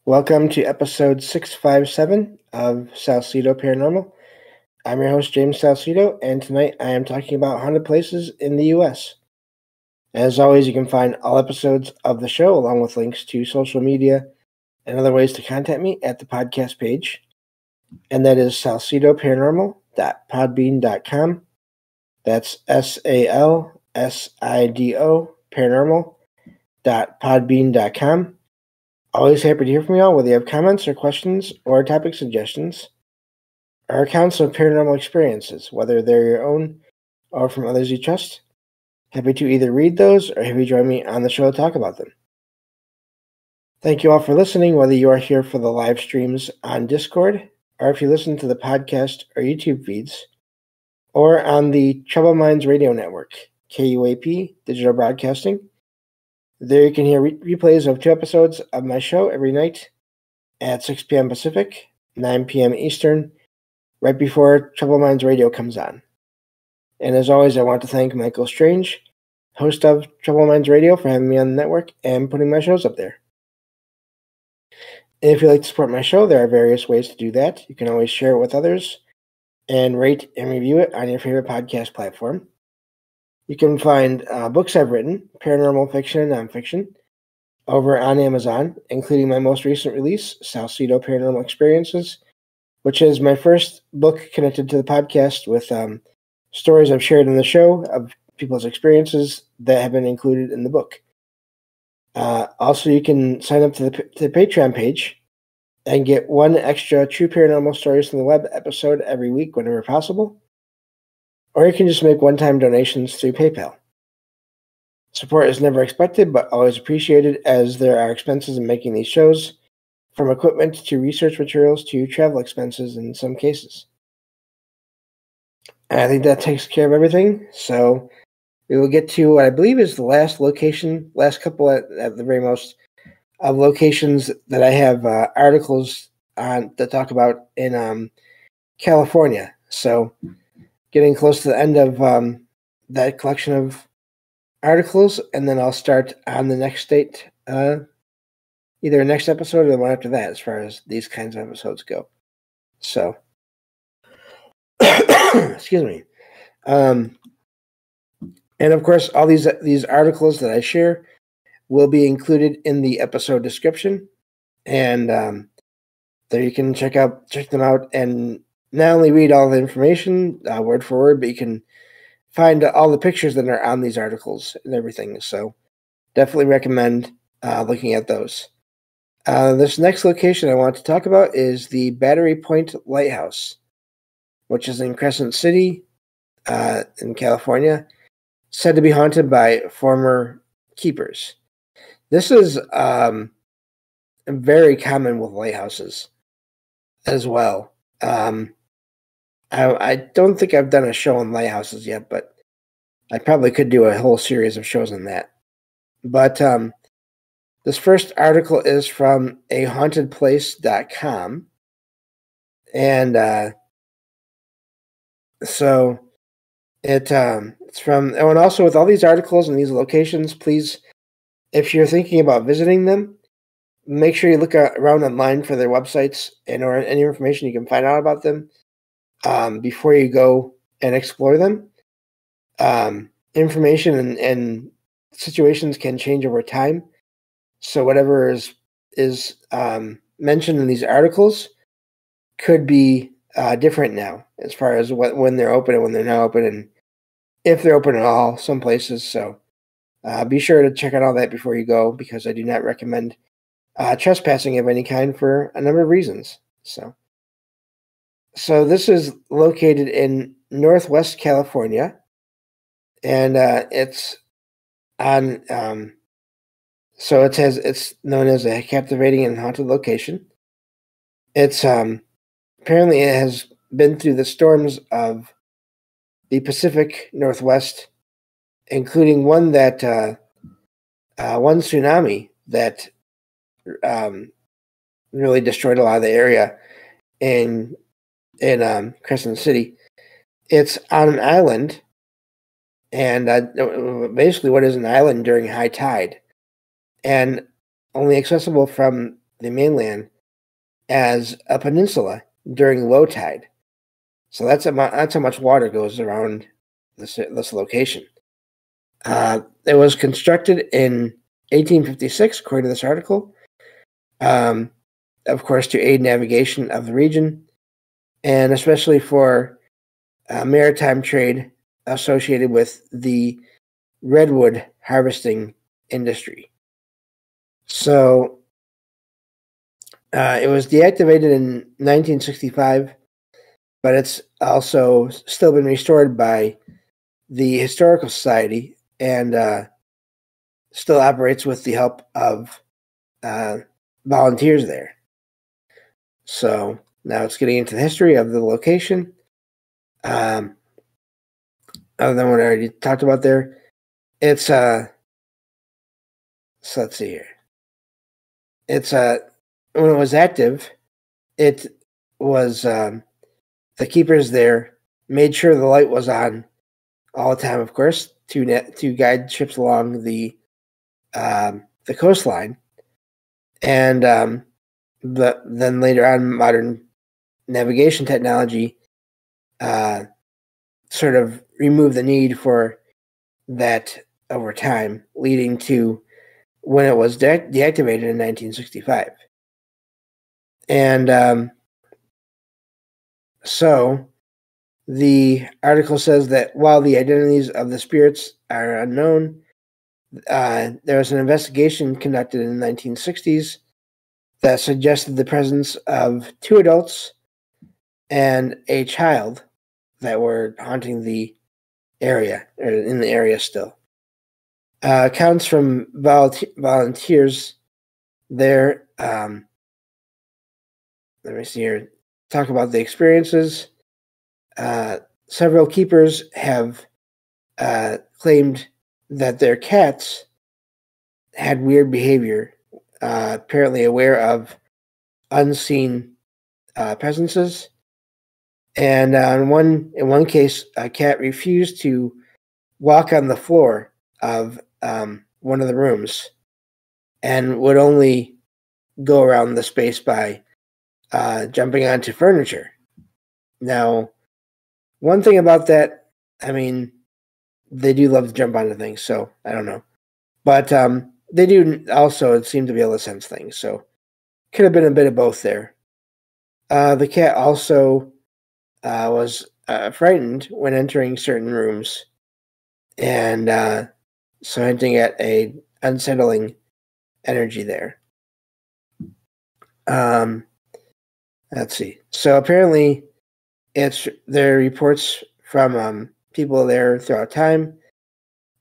Welcome to episode 657 of Salsidoparanormal. I'm your host, James Salsido, and tonight I am talking about haunted places in the U.S. As always, you can find all episodes of the show along with links to social media and other ways to contact me at the podcast page, and that is salsidoparanormal.podbean.com. That's SALSIDO paranormal.podbean.com. Always happy to hear from you all, whether you have comments or questions or topic suggestions or accounts of paranormal experiences, whether they're your own or from others you trust. Happy to either read those or have you join me on the show to talk about them. Thank you all for listening, whether you are here for the live streams on Discord or if you listen to the podcast or YouTube feeds or on the Troubled Minds Radio Network, KUAP Digital Broadcasting. There you can hear replays of 2 episodes of my show every night at 6 p.m. Pacific, 9 p.m. Eastern, right before Troubled Minds Radio comes on. And as always, I want to thank Michael Strange, host of Troubled Minds Radio, for having me on the network and putting my shows up there. And if you'd like to support my show, there are various ways to do that. You can always share it with others and rate and review it on your favorite podcast platform. You can find books I've written, paranormal fiction and nonfiction, over on Amazon, including my most recent release, Salsido Paranormal Experiences, which is my first book connected to the podcast with stories I've shared in the show of people's experiences that have been included in the book. Also, you can sign up to the Patreon page and get 1 extra True Paranormal Stories from the Web episode every week whenever possible. Or you can just make one-time donations through PayPal. Support is never expected, but always appreciated, as there are expenses in making these shows, from equipment to research materials to travel expenses in some cases. And I think that takes care of everything, so we will get to what I believe is the last couple at the very most, of locations that I have articles on that talk about in California. So getting close to the end of that collection of articles, and then I'll start on the next state, either next episode or the one after that, as far as these kinds of episodes go. So, excuse me. And of course, all these articles that I share will be included in the episode description, and there you can check them out, and not only read all the information word for word, but you can find all the pictures that are on these articles and everything. So definitely recommend looking at those. This next location I want to talk about is the Battery Point Lighthouse, which is in Crescent City in California, said to be haunted by former keepers. This is very common with lighthouses as well. I don't think I've done a show on lighthouses yet, but I probably could do a whole series of shows on that. But this first article is from ahauntedplace.com. And so it's from, oh, and also with all these articles and these locations, please, if you're thinking about visiting them, make sure you look around online for their websites or any information you can find out about them before you go and explore them. Information and situations can change over time. So whatever is mentioned in these articles could be different now, as far as when they're open and when they're not open, and if they're open at all, some places. So be sure to check out all that before you go, because I do not recommend trespassing of any kind for a number of reasons. So this is located in Northwest California, and it's on. So it's known as a captivating and haunted location. It's apparently it has been through the storms of the Pacific Northwest, including one tsunami that really destroyed a lot of the area in Crescent City. It's on an island, and basically what is an island during high tide, and only accessible from the mainland as a peninsula during low tide. So that's how much water goes around this location. It was constructed in 1856, according to this article, of course, to aid navigation of the region, and especially for maritime trade associated with the redwood harvesting industry. So it was deactivated in 1965, but it's also still been restored by the Historical Society and still operates with the help of volunteers there. So now it's getting into the history of the location. Other than what I already talked about there, it's so let's see here. It's when it was active, it was the keepers there made sure the light was on all the time, of course, to guide ships along the coastline, and then later on, modern navigation technology sort of removed the need for that over time, leading to when it was deactivated in 1965. And so the article says that while the identities of the spirits are unknown, there was an investigation conducted in the 1960s that suggested the presence of 2 adults and a child that were haunting the area, or in the area still. Accounts from volunteers there, let me see here, talk about the experiences. Several keepers have claimed that their cats had weird behavior, apparently aware of unseen presences. And in one case, a cat refused to walk on the floor of one of the rooms and would only go around the space by jumping onto furniture. Now, one thing about that, I mean, they do love to jump onto things, so I don't know. But they do also seem to be able to sense things, so could have been a bit of both there. The cat also was frightened when entering certain rooms, and so hinting at a unsettling energy there. Let's see. So apparently, there are reports from people there throughout time,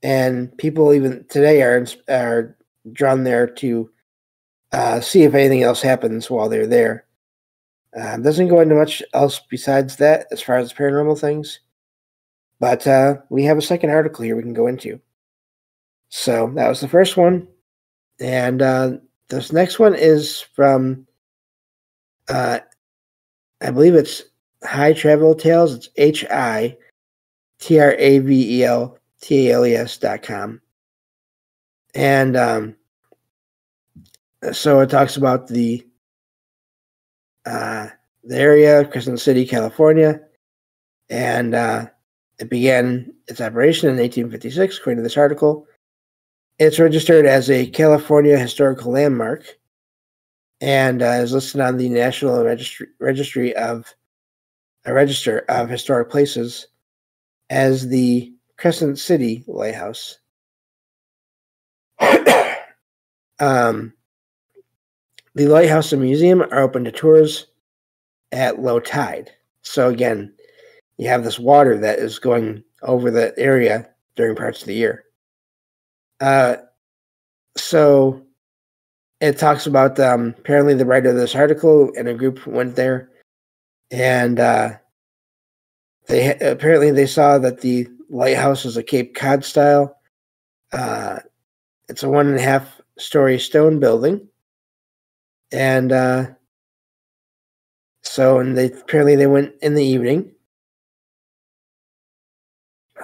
and people even today are drawn there to see if anything else happens while they're there. Doesn't go into much else besides that as far as paranormal things, but we have a second article here we can go into. So that was the first one, and this next one is from I believe it's High Travel Tales. It's HITRAVELTALES.com. And so it talks about the area, Crescent City, California, and it began its operation in 1856, according to this article. It's registered as a California Historical Landmark and is listed on the National Register of Historic Places as the Crescent City Lighthouse. The lighthouse and museum are open to tours at low tide. So again, you have this water that is going over the area during parts of the year. So it talks about apparently the writer of this article and a group went there, and they saw that the lighthouse is a Cape Cod style. It's a 1.5 story stone building, and apparently they went in the evening.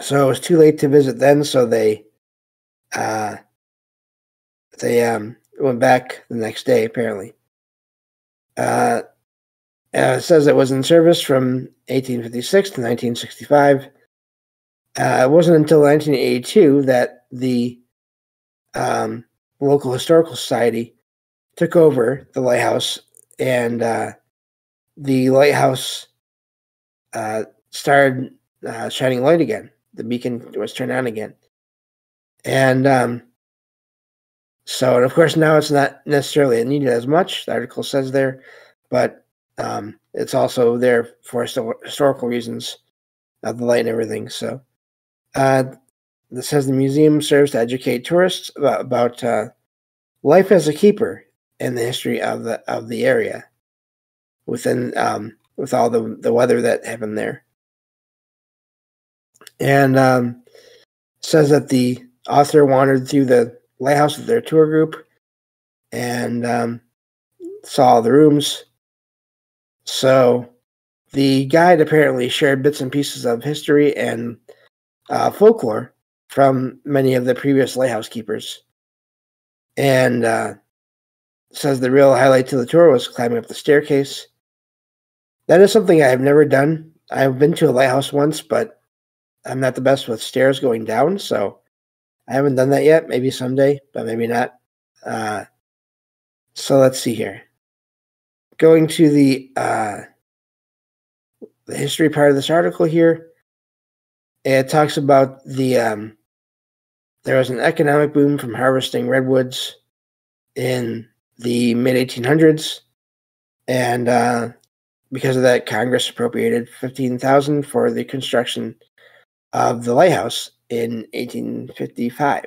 So it was too late to visit then, so they went back the next day, apparently. It says it was in service from 1856 to 1965. It wasn't until 1982 that the local historical society took over the lighthouse, and the lighthouse started shining light again. The beacon was turned on again. And and of course, now it's not necessarily needed as much, the article says there, but it's also there for historical reasons of the light and everything. So this says the museum serves to educate tourists about life as a keeper and the history of the area within with all the weather that happened there. And says that the author wandered through the lighthouse with their tour group and saw the rooms. So the guide apparently shared bits and pieces of history and folklore from many of the previous lighthouse keepers. And says the real highlight to the tour was climbing up the staircase. That is something I've never done. I've been to a lighthouse once, but I'm not the best with stairs going down, so I haven't done that yet. Maybe someday, but maybe not. So let's see here. Going to the history part of this article here, it talks about there was an economic boom from harvesting redwoods in the mid-1800s, and because of that, Congress appropriated $15,000 for the construction of the lighthouse in 1855.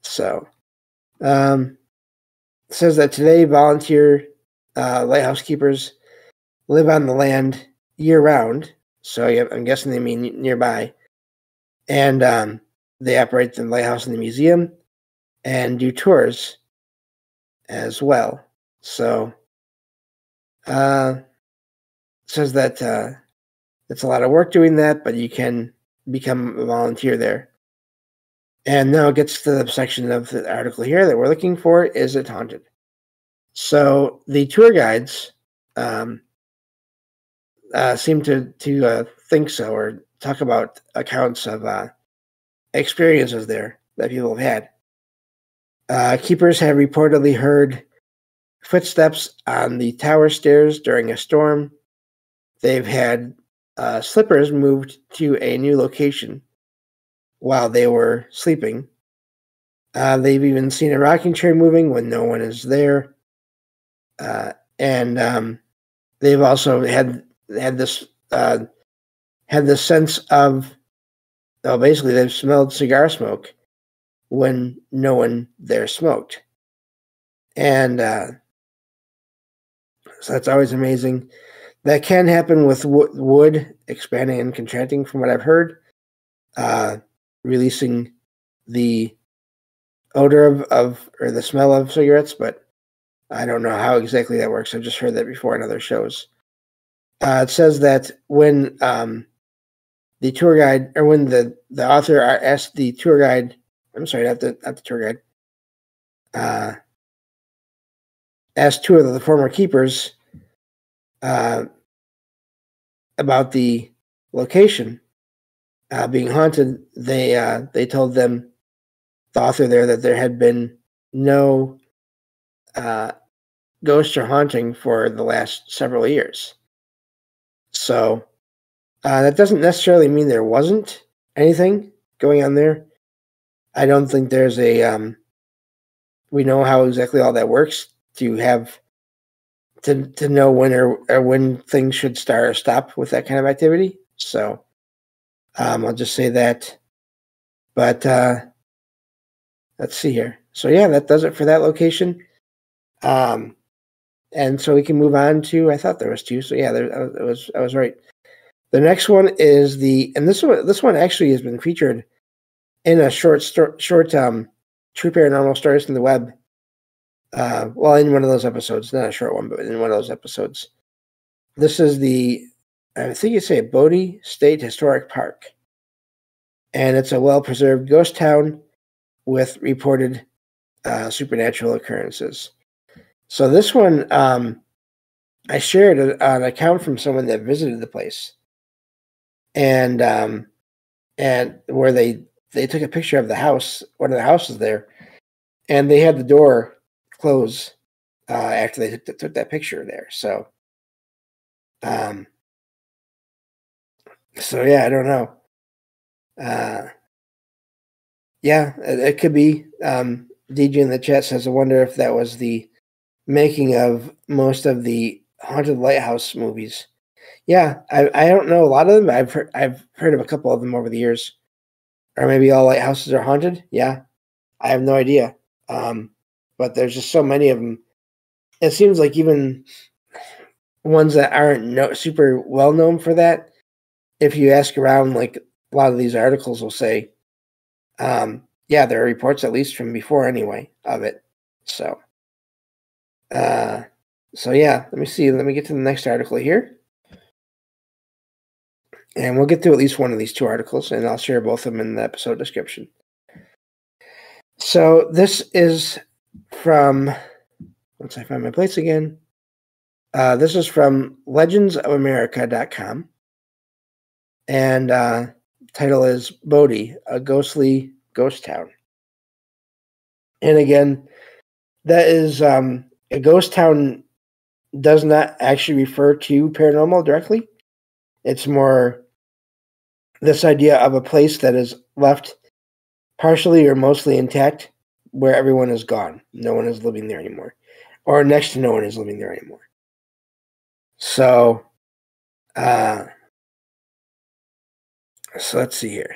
So, it says that today volunteer lighthouse keepers live on the land year-round. So I'm guessing they mean nearby, and they operate the lighthouse in the museum and do tours as well. So, says that it's a lot of work doing that, but you can become a volunteer there. And now it gets to the section of the article here that we're looking for. Is it haunted? So the tour guides seem to think so, or talk about accounts of experiences there that people have had. Keepers have reportedly heard footsteps on the tower stairs during a storm. They've had slippers moved to a new location while they were sleeping. They've even seen a rocking chair moving when no one is there. And they've also had this sense of, basically they've smelled cigar smoke when no one there smoked. And so that's always amazing. That can happen with wood expanding and contracting, from what I've heard, releasing the odor of or the smell of cigarettes, but I don't know how exactly that works. I've just heard that before in other shows. It says that when the tour guide, or when the author asked the tour guide, I'm sorry, not the tour guide, asked two of the former keepers about the location being haunted, they told them, the author there, that there had been no ghost or haunting for the last several years. So that doesn't necessarily mean there wasn't anything going on there. I don't think there's a we know how exactly all that works to have to know when or when things should start or stop with that kind of activity. So I'll just say that. But let's see here. So yeah, that does it for that location. And so we can move on to, I thought there was two. So yeah, I was right. The next one is and this one actually has been featured in a short True Paranormal Stories from the Web. Well, in one of those episodes, not a short one, but in one of those episodes. This is I think you say Bodie State Historic Park. And it's a well-preserved ghost town with reported supernatural occurrences. So this one, I shared an account from someone that visited the place, and where they took a picture of the house, one of the houses there, and they had the door close after they took that picture there. So, so yeah, I don't know. Yeah, it could be. DJ in the chat says, I wonder if that was the making of most of the haunted lighthouse movies. Yeah, I don't know a lot of them. I've heard of a couple of them over the years. Or maybe all lighthouses are haunted. Yeah, I have no idea. But there's just so many of them. It seems like even ones that aren't super well known for that, if you ask around, like a lot of these articles will say, yeah, there are reports at least from before anyway of it. So, yeah, let me see. Let me get to the next article here. And we'll get to at least one of these two articles, and I'll share both of them in the episode description. So this is from, once I find my place again, this is from legendsofamerica.com. And title is Bodie, a ghostly ghost town. And again, that is a ghost town does not actually refer to paranormal directly. It's more this idea of a place that is left partially or mostly intact, where everyone is gone. No one is living there anymore. Or next to no one is living there anymore. So, let's see here.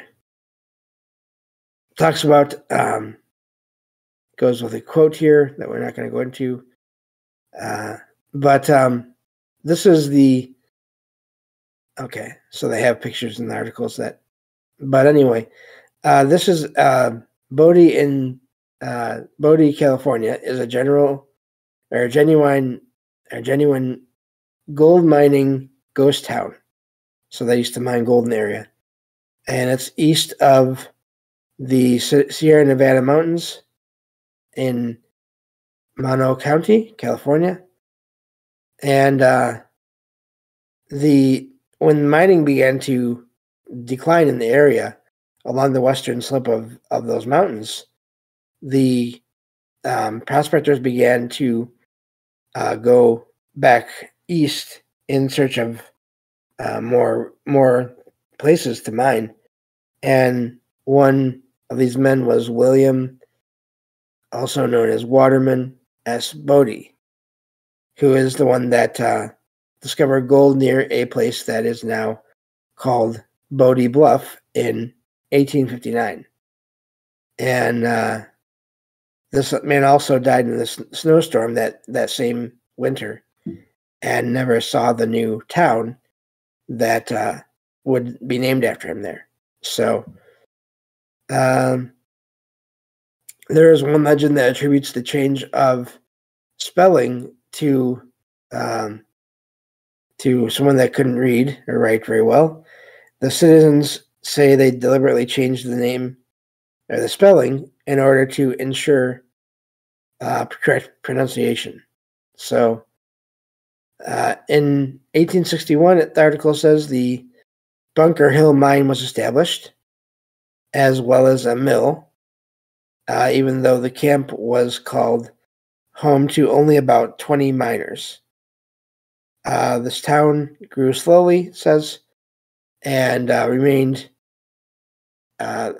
Talks about, goes with a quote here that we're not going to go into. But this is the, okay, so they have pictures in the articles that, but anyway, this is Bodie in Bodie, California, is a genuine gold mining ghost town. So they used to mine gold in the area, and it's east of the Sierra Nevada mountains in Mono County, California. And when mining began to decline in the area along the western slope of those mountains, the prospectors began to go back east in search of more places to mine. And one of these men was William, also known as Waterman S. Bodie, who is the one that discovered gold near a place that is now called Bodie Bluff in 1859. And this man also died in this snowstorm that same winter and never saw the new town that would be named after him there. So there is one legend that attributes the change of spelling to someone that couldn't read or write very well. The citizens say they deliberately changed the name or the spelling in order to ensure correct pronunciation. So in 1861, the article says the Bunker Hill mine was established, as well as a mill, even though the camp was called home to only about 20 miners. This town grew slowly, it says, and remained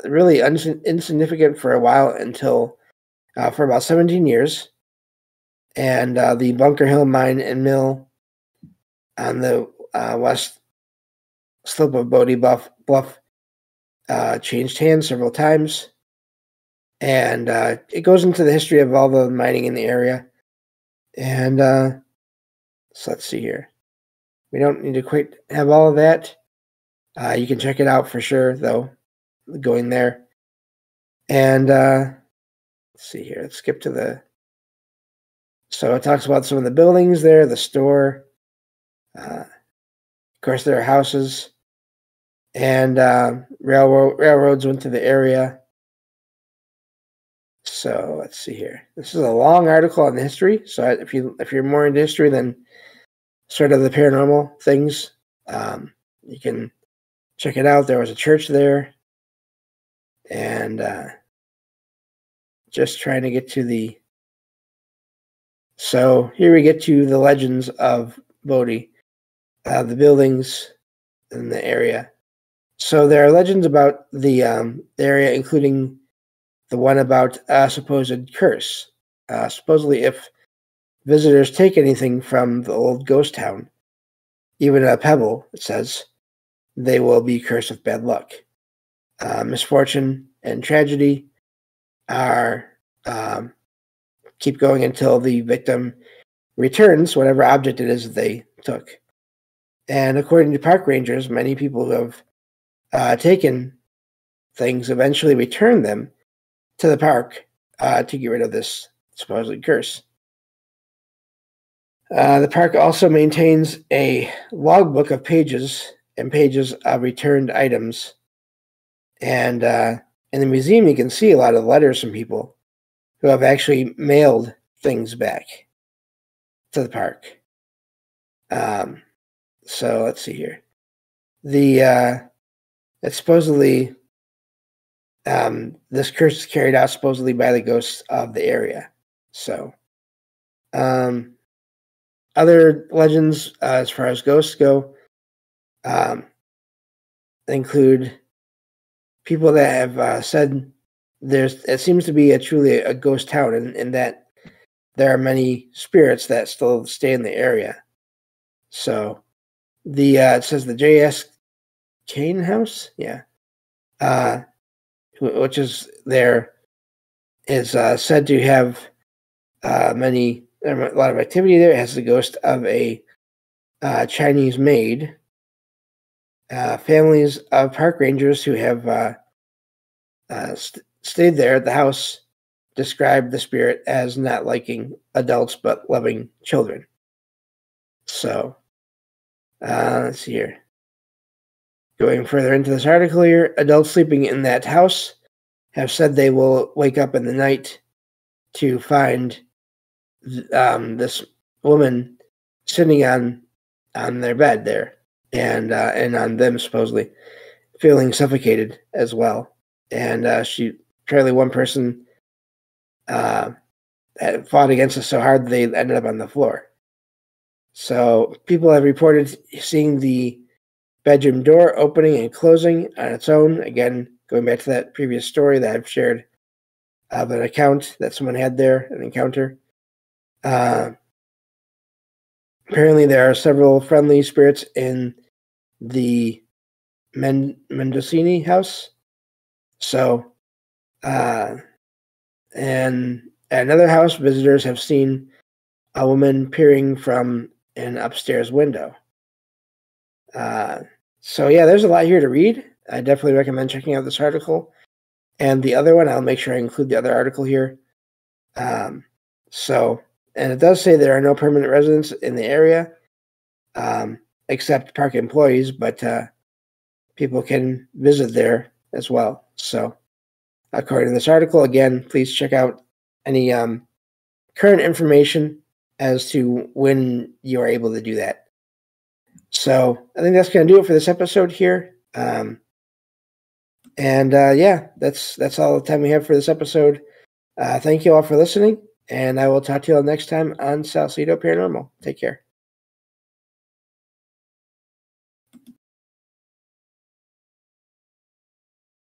really insignificant for a while until for about 17 years. And the Bunker Hill mine and mill on the west slope of Bodie Bluff changed hands several times. And it goes into the history of all the mining in the area. And so let's see here. We don't need to quite have all of that. You can check it out for sure, though, going there. And let's see here. Let's skip to the... So it talks about some of the buildings there, the store. Of course, there are houses. And railroads went to the area. So let's see here. This is a long article on the history. So if you're more into history than sort of the paranormal things, you can check it out. There was a church there, and just trying to get to the. So here we get to the legends of Bodhi, the buildings in the area. So there are legends about the area, including the one about a supposed curse. Supposedly, if visitors take anything from the old ghost town, even a pebble, it says, they will be cursed with bad luck. Misfortune and tragedy are keep going until the victim returns whatever object it is that they took. And according to park rangers, many people who have taken things eventually return them to the park to get rid of this supposed curse. The park also maintains a logbook of pages and pages of returned items. And in the museum, you can see a lot of letters from people who have actually mailed things back to the park. So let's see here. It's supposedly this curse is carried out supposedly by the ghosts of the area. So other legends as far as ghosts go include people that have said it seems to be truly a ghost town, in that there are many spirits that still stay in the area. So it says the J.S. Kane House, which is there, is said to have a lot of activity there. It has the ghost of a Chinese maid. Families of park rangers who have stayed there at the house described the spirit as not liking adults but loving children. So let's see here. Going further into this article here, adults sleeping in that house have said they will wake up in the night to find this woman sitting on their bed there, and on them supposedly feeling suffocated as well. And apparently one person had fought against us so hard they ended up on the floor. So people have reported seeing the bedroom door opening and closing on its own. Again, going back to that previous story that I've shared of an account that someone had there, an encounter. Apparently there are several friendly spirits in the Mendocini house. So, and at another house, visitors have seen a woman peering from an upstairs window. So yeah, there's a lot here to read. I definitely recommend checking out this article and the other one. I'll make sure I include the other article here. And it does say there are no permanent residents in the area, except park employees, but people can visit there as well. So according to this article, again, please check out any current information as to when you are able to do that. So I think that's going to do it for this episode here. That's all the time we have for this episode. Thank you all for listening, and I will talk to you all next time on Salsidoparanormal. Take care.